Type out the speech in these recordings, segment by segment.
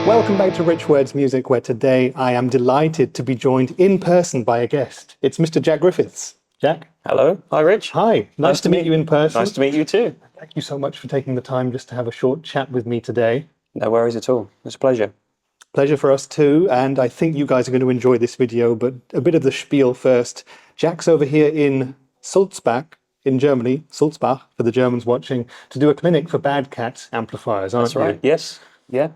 Welcome back to Rich Words Music, where today I am delighted to be joined in person by a guest. It's Mr. Jack Griffiths. Jack? Hello. Hi, Rich. Hi. Nice to meet you in person. Nice to meet you too. Thank you so much for taking the time just to have a short chat with me today. No worries at all. It's a pleasure. Pleasure for us too, and I think you guys are going to enjoy this video, but a bit of the spiel first. Jack's over here in Sulzbach in Germany, Sulzbach for the Germans watching, to do a clinic for Bad Cat Amplifiers, aren't you? That's right. Yes. Yeah.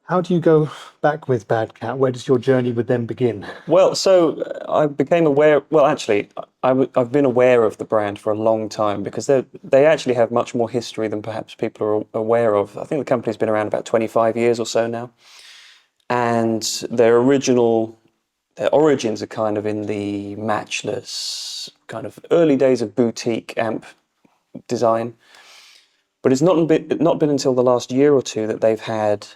How do you go back with Bad Cat? Where does your journey with them begin? Well, so I became aware, well, actually, I've been aware of the brand for a long time because they actually have much more history than perhaps people are aware of. I think the company's been around about 25 years or so now. And their origins are kind of in the matchless kind of early days of boutique amp design. But it's not been until the last year or two that they've had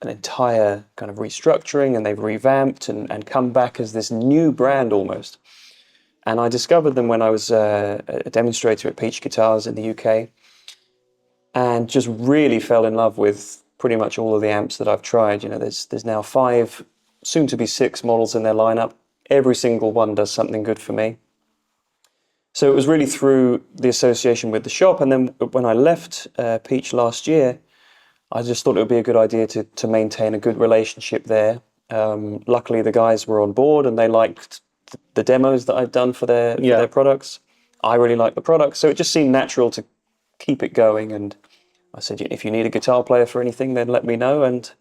an entire kind of restructuring, and they've revamped and come back as this new brand almost. And I discovered them when I was a demonstrator at Peach Guitars in the UK, and just really fell in love with pretty much all of the amps that I've tried. You know, there's now 5, soon to be 6 models in their lineup. Every single one does something good for me. So it was really through the association with the shop, and then when I left Peach last year, I just thought it would be a good idea to maintain a good relationship there. Luckily, the guys were on board and they liked the demos that I'd done for their products. I really liked the products, so it just seemed natural to keep it going. And I said, if you need a guitar player for anything, then let me know. And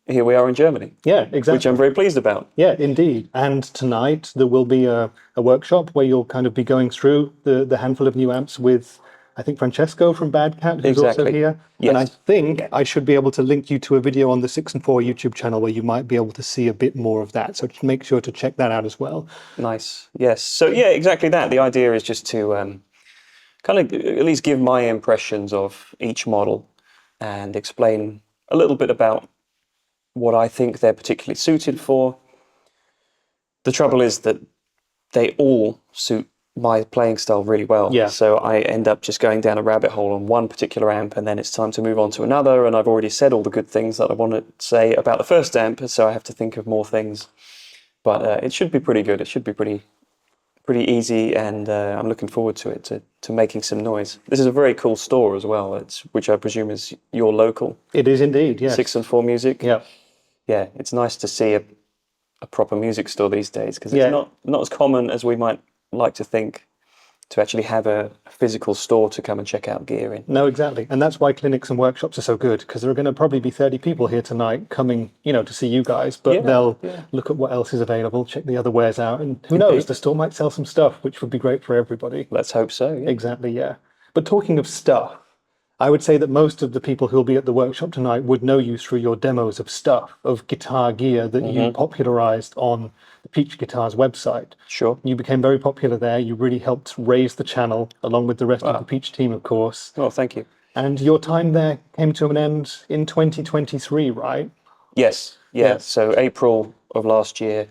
here we are in Germany. Yeah, exactly. Which I'm very pleased about. Yeah, indeed. And tonight there will be a workshop where you'll kind of be going through the handful of new amps with, I think, Francesco from Bad Cat, who's also here. Yes. And I think I should be able to link you to a video on the 6 and 4 YouTube channel where you might be able to see a bit more of that. So make sure to check that out as well. Nice. Yes. So yeah, exactly that. The idea is just to kind of at least give my impressions of each model and explain a little bit about what I think they're particularly suited for. The trouble is that they all suit my playing style really well. Yeah. So I end up just going down a rabbit hole on one particular amp, and then it's time to move on to another, and I've already said all the good things that I want to say about the first amp, so I have to think of more things. But it should be pretty good. It should be pretty easy, and I'm looking forward to it, to making some noise. This is a very cool store as well, which I presume is your local. It is indeed, yes. 6 and 4 Music. Yeah. Yeah, it's nice to see a proper music store these days, because it's not as common as we might like to think to actually have a physical store to come and check out gear in. No, exactly. And that's why clinics and workshops are so good, because there are going to probably be 30 people here tonight coming, to see you guys, but they'll look at what else is available, check the other wares out, and who knows, the store might sell some stuff, which would be great for everybody. Let's hope so. Yeah. Exactly, yeah. But talking of stuff, I would say that most of the people who'll be at the workshop tonight would know you through your demos of stuff, of guitar gear that you popularized on the Peach Guitars website. Sure. You became very popular there. You really helped raise the channel, along with the rest of the Peach team, of course. Oh, thank you. And your time there came to an end in 2023, right? Yes. Yeah. So April of last year,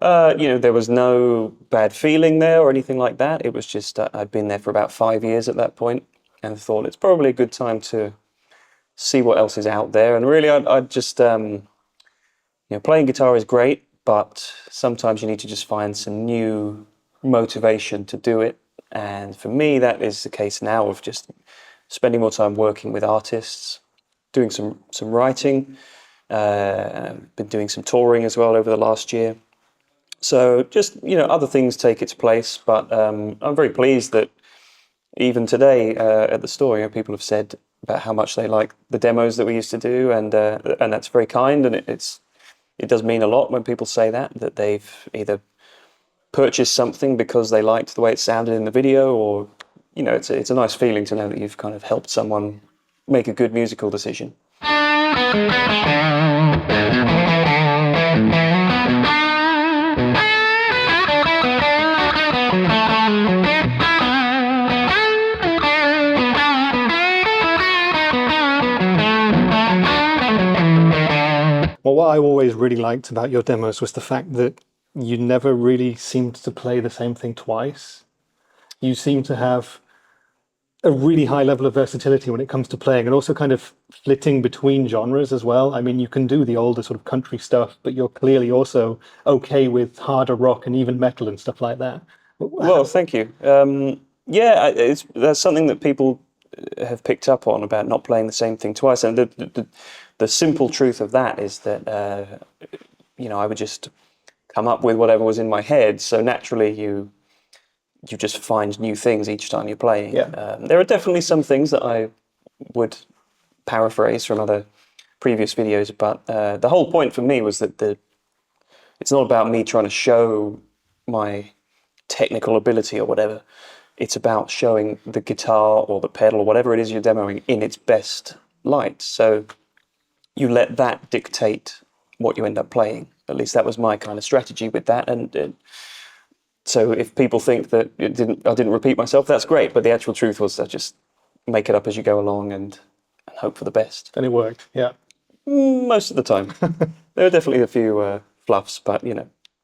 there was no bad feeling there or anything like that. It was just I'd been there for about 5 years at that point, and thought it's probably a good time to see what else is out there. And really, I just, playing guitar is great, but sometimes you need to just find some new motivation to do it. And for me, that is the case now of just spending more time working with artists, doing some writing, been doing some touring as well over the last year. So just, other things take its place, but I'm very pleased that even today at the store, people have said about how much they like the demos that we used to do, and that's very kind, and it does mean a lot when people say that they've either purchased something because they liked the way it sounded in the video, or it's a nice feeling to know that you've kind of helped someone make a good musical decision. Well, what I always really liked about your demos was the fact that you never really seemed to play the same thing twice. You seem to have a really high level of versatility when it comes to playing, and also kind of flitting between genres as well. I mean, you can do the older sort of country stuff, but you're clearly also okay with harder rock and even metal and stuff like that. Well, thank you. Yeah, that's something that people have picked up on about not playing the same thing twice. And the simple truth of that is that I would just come up with whatever was in my head. So naturally, you just find new things each time you're playing. Yeah. There are definitely some things that I would paraphrase from other previous videos, but the whole point for me was that it's not about me trying to show my technical ability or whatever. It's about showing the guitar or the pedal or whatever it is you're demoing in its best light. So you let that dictate what you end up playing. At least that was my kind of strategy with that. And so if people think that I didn't repeat myself, that's great. But the actual truth was I just make it up as you go along and hope for the best. And it worked, yeah. Most of the time. There are definitely a few fluffs, but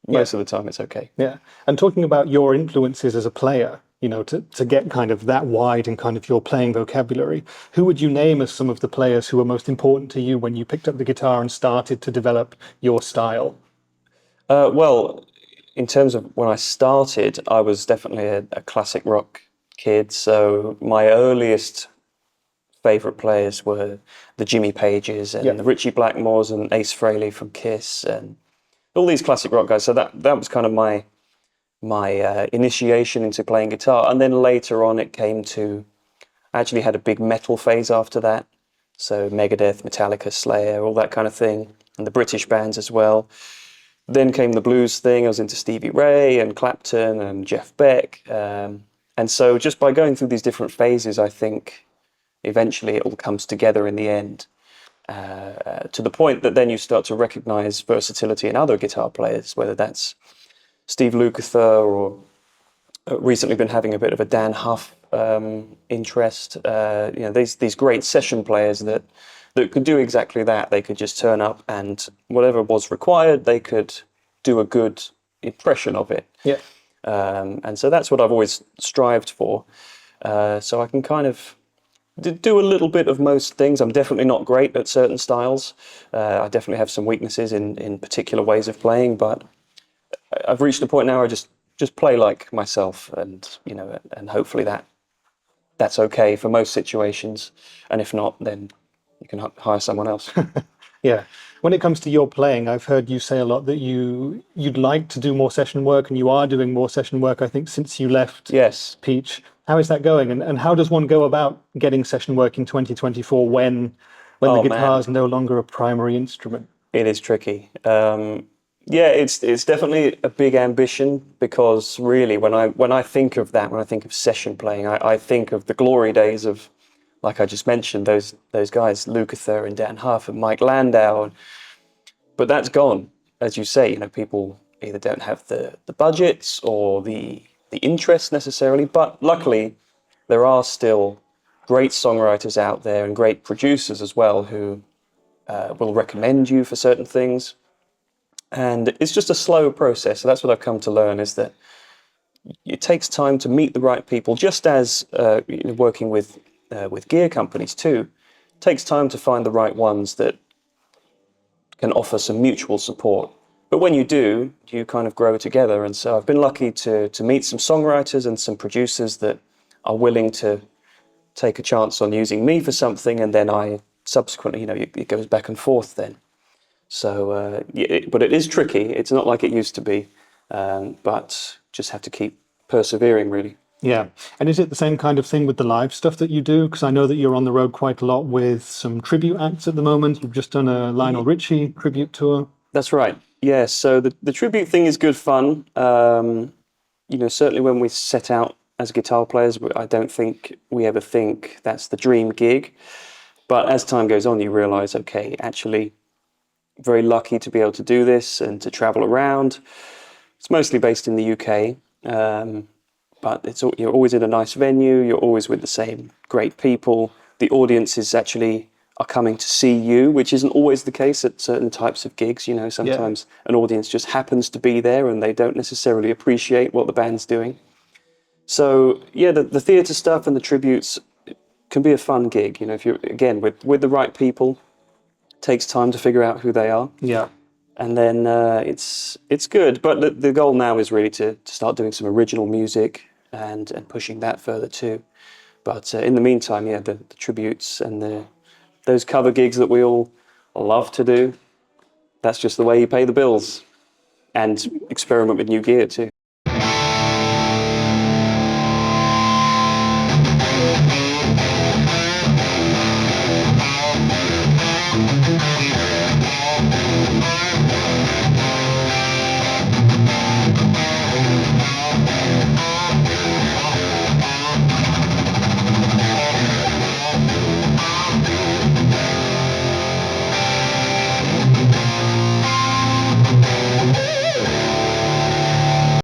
most of the time it's okay. Yeah. And talking about your influences as a player, to get kind of that wide in kind of your playing vocabulary, who would you name as some of the players who were most important to you when you picked up the guitar and started to develop your style? Well, in terms of when I started, I was definitely a classic rock kid. So my earliest favourite players were the Jimmy Pages and the Ritchie Blackmores and Ace Frehley from Kiss and all these classic rock guys. So that was kind of my initiation into playing guitar. And then later on I actually had a big metal phase after that. So Megadeth, Metallica, Slayer, all that kind of thing. And the British bands as well. Then came the blues thing. I was into Stevie Ray and Clapton and Jeff Beck. And so just by going through these different phases, I think eventually it all comes together in the end. To the point that then you start to recognize versatility in other guitar players, whether that's Steve Lukather or recently been having a bit of a Dan Huff interest. These great session players that could do exactly that. They could just turn up and whatever was required, they could do a good impression of it. Yeah. And so that's what I've always strived for. So I can kind of do a little bit of most things. I'm definitely not great at certain styles. I definitely have some weaknesses in particular ways of playing, but I've reached a point now where I just play like myself, and and hopefully that's okay for most situations. And if not, then you can hire someone else. Yeah. When it comes to your playing, I've heard you say a lot that you'd like to do more session work, and you are doing more session work, I think, since you left Yes. Peach. How is that going? And how does one go about getting session work in 2024 when the guitar is no longer a primary instrument? It is tricky. Yeah, it's definitely a big ambition, because really when I think of that, when I think of session playing, I think of the glory days of, like I just mentioned, those guys, Lukather and Dan Huff and Mike Landau. But that's gone, as you say. People either don't have the budgets or the interest necessarily. But luckily, there are still great songwriters out there and great producers as well who will recommend you for certain things. And it's just a slow process. So that's what I've come to learn, is that it takes time to meet the right people, just as working with gear companies too. It takes time to find the right ones that can offer some mutual support. But when you do, you kind of grow together. And so I've been lucky to meet some songwriters and some producers that are willing to take a chance on using me for something, and then I subsequently, it goes back and forth then. So, but it is tricky. It's not like it used to be, but just have to keep persevering, really. Yeah. And is it the same kind of thing with the live stuff that you do? Because I know that you're on the road quite a lot with some tribute acts at the moment. You've just done a Lionel Richie tribute tour. That's right. Yeah, so the tribute thing is good fun. Certainly when we set out as guitar players, I don't think we ever think that's the dream gig. But as time goes on, you realise, okay, actually, very lucky to be able to do this and to travel around. It's mostly based in the UK, but you're always in a nice venue. You're always with the same great people. The audiences actually are coming to see you, which isn't always the case at certain types of gigs. Sometimes an audience just happens to be there and they don't necessarily appreciate what the band's doing. So yeah, the theatre stuff and the tributes can be a fun gig. You know, if you're again with the right people, it takes time to figure out who they are. Yeah. And then it's good. But the goal now is really to start doing some original music and pushing that further too. But in the meantime, yeah, the tributes and those cover gigs that we all love to do, that's just the way you pay the bills. And experiment with new gear too.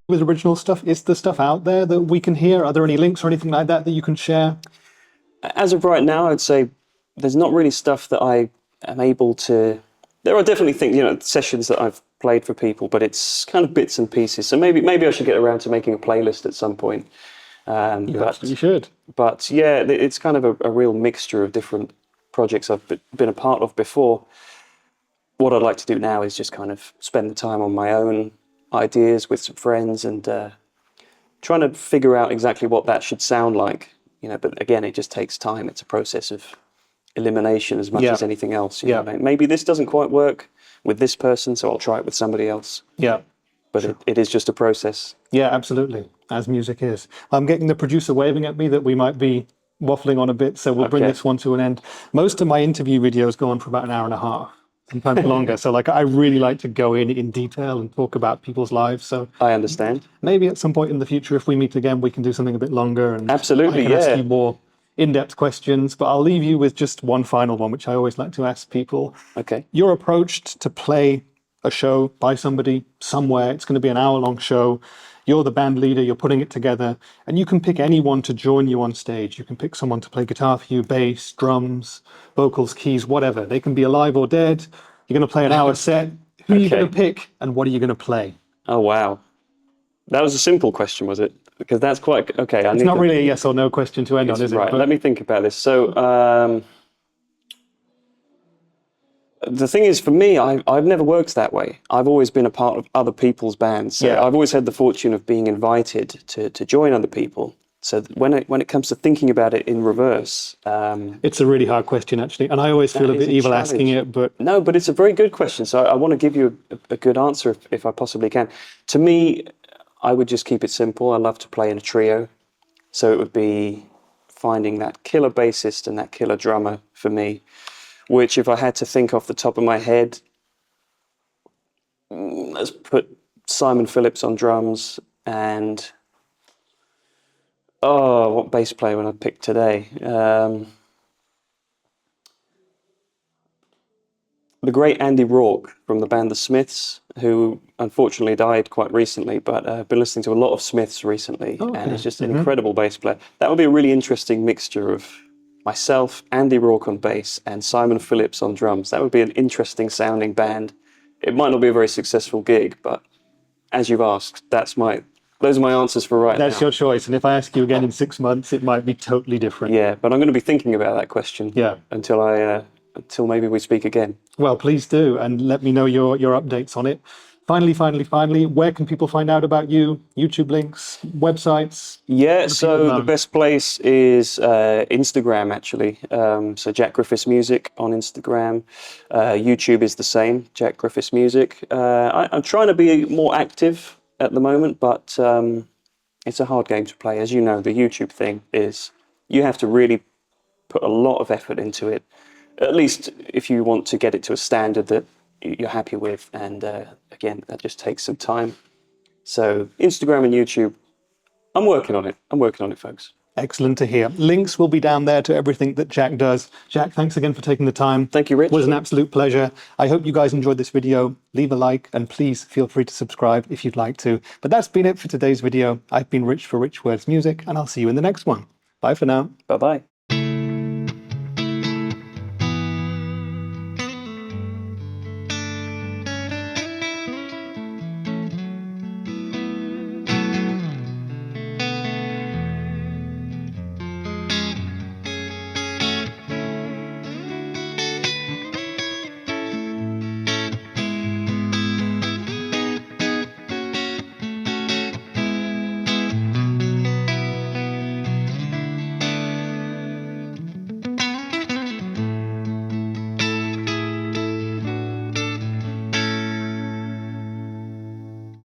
With original stuff, is the stuff out there that we can hear? Are there any links or anything like that that you can share? As of right now, I'd say there's not really stuff that I am able to. There are definitely things, you know, sessions that I've played for people, but it's kind of bits and pieces. So maybe I should get around to making a playlist at some point. You should. But yeah, it's kind of a real mixture of different projects I've been a part of before. What I'd like to do now is just kind of spend the time on my own ideas with some friends and trying to figure out exactly what that should sound like. You know, but again, it just takes time. It's a process of elimination as much as anything else. You know, maybe this doesn't quite work with this person, so I'll try it with somebody else. Yeah. But it is just a process. Yeah, absolutely, as music is. I'm getting the producer waving at me that we might be waffling on a bit, so we'll bring this one to an end. Most of my interview videos go on for about an hour and a half, sometimes longer. So like, I really like to go in detail and talk about people's lives. So I understand. Maybe at some point in the future, if we meet again, we can do something a bit longer. And absolutely, I can ask you more in-depth questions. But I'll leave you with just one final one, which I always like to ask people. Okay. You're approached to play a show by somebody somewhere. It's going to be an hour-long show. You're the band leader, you're putting it together, and you can pick anyone to join you on stage. You can pick someone to play guitar for you, bass, drums, vocals, keys, whatever. They can be alive or dead. You're going to play an hour set. Who are you going to pick, and what are you going to play? Oh, wow. That was a simple question, was it? Because that's quite... Okay. It's not really a yes or no question to end on, is it? Right, let me think about this. So, the thing is, for me, I've never worked that way. I've always been a part of other people's bands. So I've always had the fortune of being invited to join other people. So when it comes to thinking about it in reverse... it's a really hard question, actually. And I always feel a bit evil asking it, but... No, but it's a very good question. So I want to give you a good answer if I possibly can. To me, I would just keep it simple. I love to play in a trio. So it would be finding that killer bassist and that killer drummer for me. Which, if I had to think off the top of my head, let's put Simon Phillips on drums and, what bass player would I pick today? The great Andy Rourke from the band The Smiths, who unfortunately died quite recently, but I've been listening to a lot of Smiths recently, and he's just an incredible bass player. That would be a really interesting mixture of myself, Andy Rourke on bass, and Simon Phillips on drums. That would be an interesting sounding band. It might not be a very successful gig, but as you've asked, those are my answers for right now. That's your choice, and if I ask you again in 6 months, it might be totally different. Yeah, but I'm going to be thinking about that question until maybe we speak again. Well, please do, and let me know your updates on it. Finally, where can people find out about you? YouTube links, websites? Yeah, so the best place is Instagram, actually. So Jack Griffiths Music on Instagram. YouTube is the same, Jack Griffiths Music. I'm trying to be more active at the moment, but it's a hard game to play. As you know, the YouTube thing is you have to really put a lot of effort into it, at least if you want to get it to a standard that you're happy with, and again, that just takes some time. So Instagram and YouTube, I'm working on it, folks. Excellent to hear. Links will be down there to everything that Jack does. Jack, thanks again for taking the time. Thank you, Rich. It was an absolute pleasure. I hope you guys enjoyed this video. Leave a like, and please feel free to subscribe if you'd like to. But that's been it for today's video. I've been Rich for Rich Words Music, and I'll see you in the next one. Bye for now. Bye-bye.